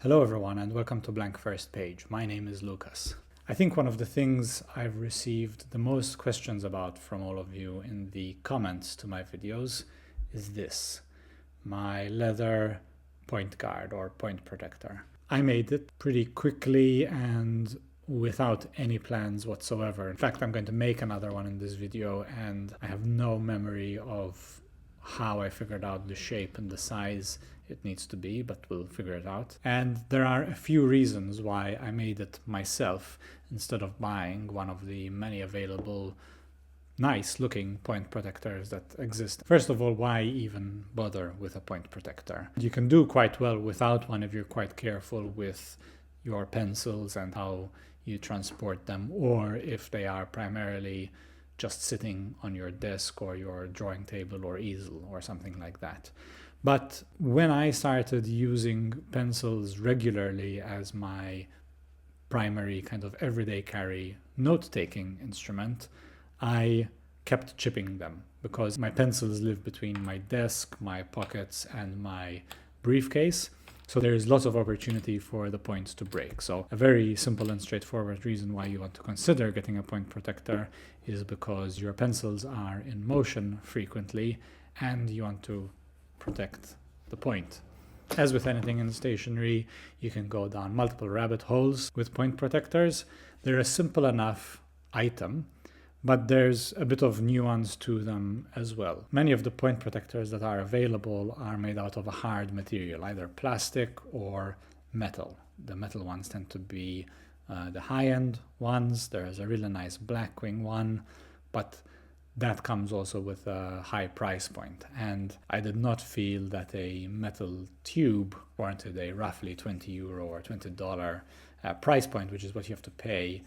Hello everyone and welcome to Blank First Page. My name is Lucas. I think one of the things I've received the most questions about from all of you in the comments to my videos is this: my leather point guard or point protector. I made it pretty quickly and without any plans whatsoever. In fact, I'm going to make another one in this video and I have no memory of how I figured out the shape and the size it needs to be, but we'll figure it out. And there are a few reasons why I made it myself instead of buying one of the many available nice looking point protectors that exist. First of all, why even bother with a point protector? You can do quite well without one if you're quite careful with your pencils and how you transport them, or if they are primarily just sitting on your desk or your drawing table or easel or something like that. But when I started using pencils regularly as my primary kind of everyday carry note-taking instrument, I kept chipping them because my pencils live between my desk, my pockets, and my briefcase. So there is lots of opportunity for the points to break. So a very simple and straightforward reason why you want to consider getting a point protector is because your pencils are in motion frequently and you want to protect the point. As with anything in stationery, you can go down multiple rabbit holes with point protectors. They're a simple enough item, but there's a bit of nuance to them as well. Many of the point protectors that are available are made out of a hard material, either plastic or metal. The metal ones tend to be the high-end ones. There's a really nice Blackwing one, but that comes also with a high price point. And I did not feel that a metal tube warranted a roughly €20 or $20 price point, which is what you have to pay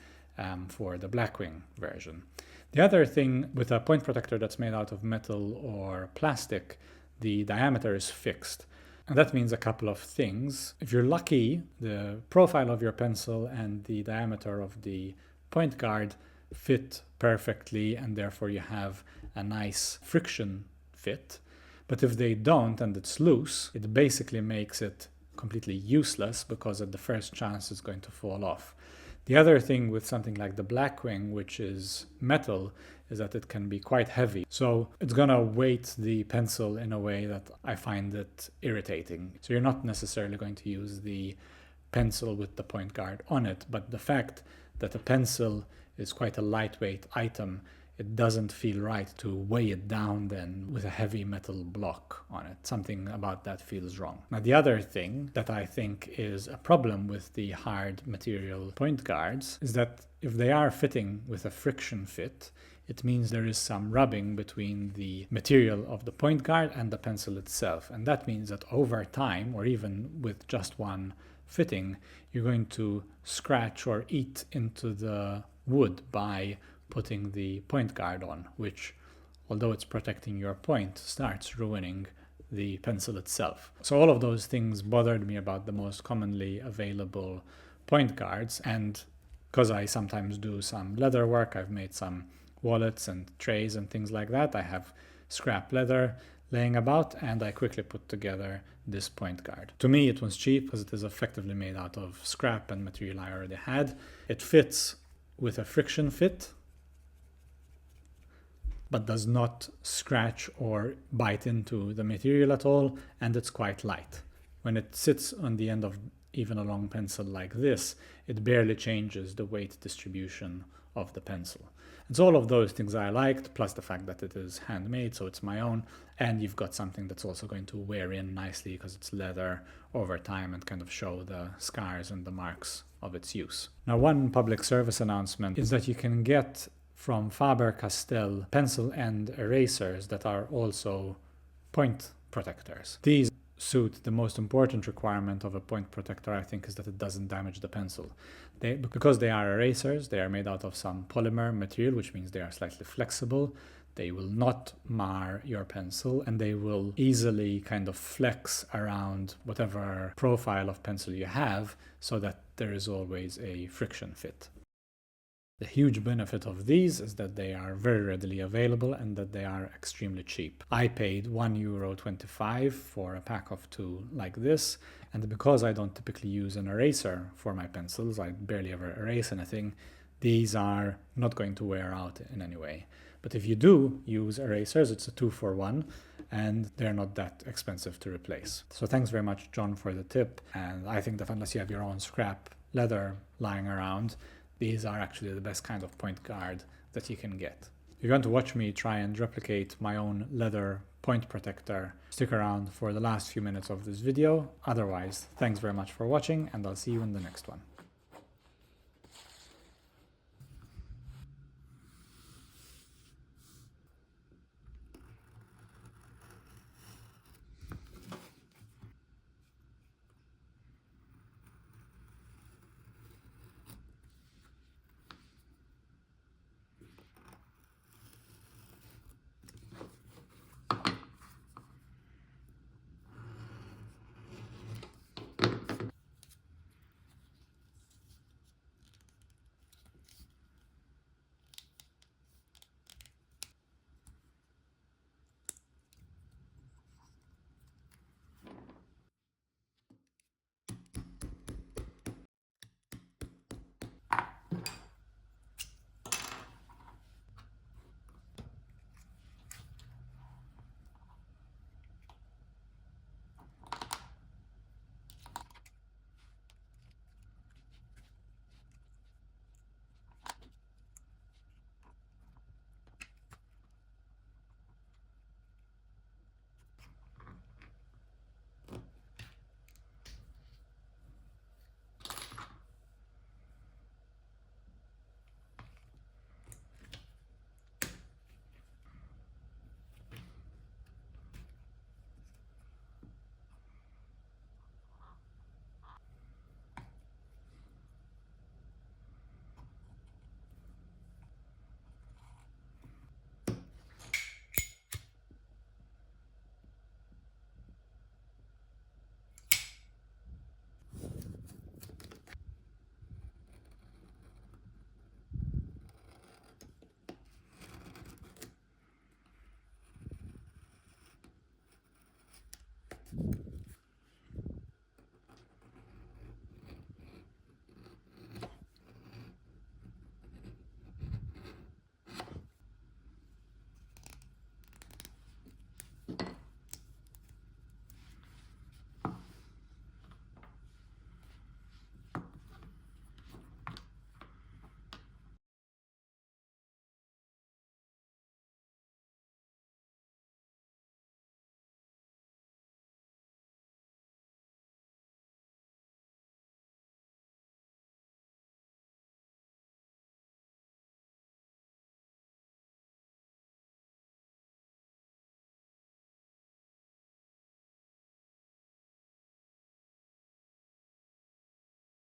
for the Blackwing version. The other thing with a point protector that's made out of metal or plastic, the diameter is fixed. And that means a couple of things. If you're lucky, the profile of your pencil and the diameter of the point guard fit perfectly, and therefore you have a nice friction fit. But if they don't and it's loose, it basically makes it completely useless because at the first chance it's going to fall off. The other thing with something like the Blackwing, which is metal, is that it can be quite heavy. So it's gonna weight the pencil in a way that I find it irritating. So you're not necessarily going to use the pencil with the point guard on it, but the fact that a pencil is quite a lightweight item, it doesn't feel right to weigh it down then with a heavy metal block on it. Something about that feels wrong. Now, the other thing that I think is a problem with the hard material point guards is that if they are fitting with a friction fit, it means there is some rubbing between the material of the point guard and the pencil itself. And that means that over time, or even with just one fitting, you're going to scratch or eat into the wood by putting the point guard on, which, although it's protecting your point, starts ruining the pencil itself. So all of those things bothered me about the most commonly available point guards, and because I sometimes do some leather work, I've made some wallets and trays and things like that. I have scrap leather laying about, and I quickly put together this point guard. To me, it was cheap because it is effectively made out of scrap and material I already had. It fits with a friction fit, but does not scratch or bite into the material at all, and it's quite light. When it sits on the end of even a long pencil like this, it barely changes the weight distribution of the pencil. It's all of those things I liked, plus the fact that it is handmade, so it's my own, and you've got something that's also going to wear in nicely because it's leather over time and kind of show the scars and the marks of its use. Now, one public service announcement is that you can get from Faber-Castell pencil end erasers that are also point protectors. These suit the most important requirement of a point protector, I think, is that it doesn't damage the pencil. Because they are erasers, they are made out of some polymer material, which means they are slightly flexible. They will not mar your pencil, and they will easily kind of flex around whatever profile of pencil you have so that there is always a friction fit. The huge benefit of these is that they are very readily available and that they are extremely cheap. I paid €1.25 for a pack of 2 like this, And because I don't typically use an eraser for my pencils, I barely ever erase anything, these are not going to wear out in any way. But if you do use erasers, it's a 2-for-1, and they're not that expensive to replace. So thanks very much, John, for the tip. And I think that unless you have your own scrap leather lying around, these are actually the best kind of point guard that you can get. If you want to watch me try and replicate my own leather point protector, stick around for the last few minutes of this video. Otherwise, thanks very much for watching, and I'll see you in the next one.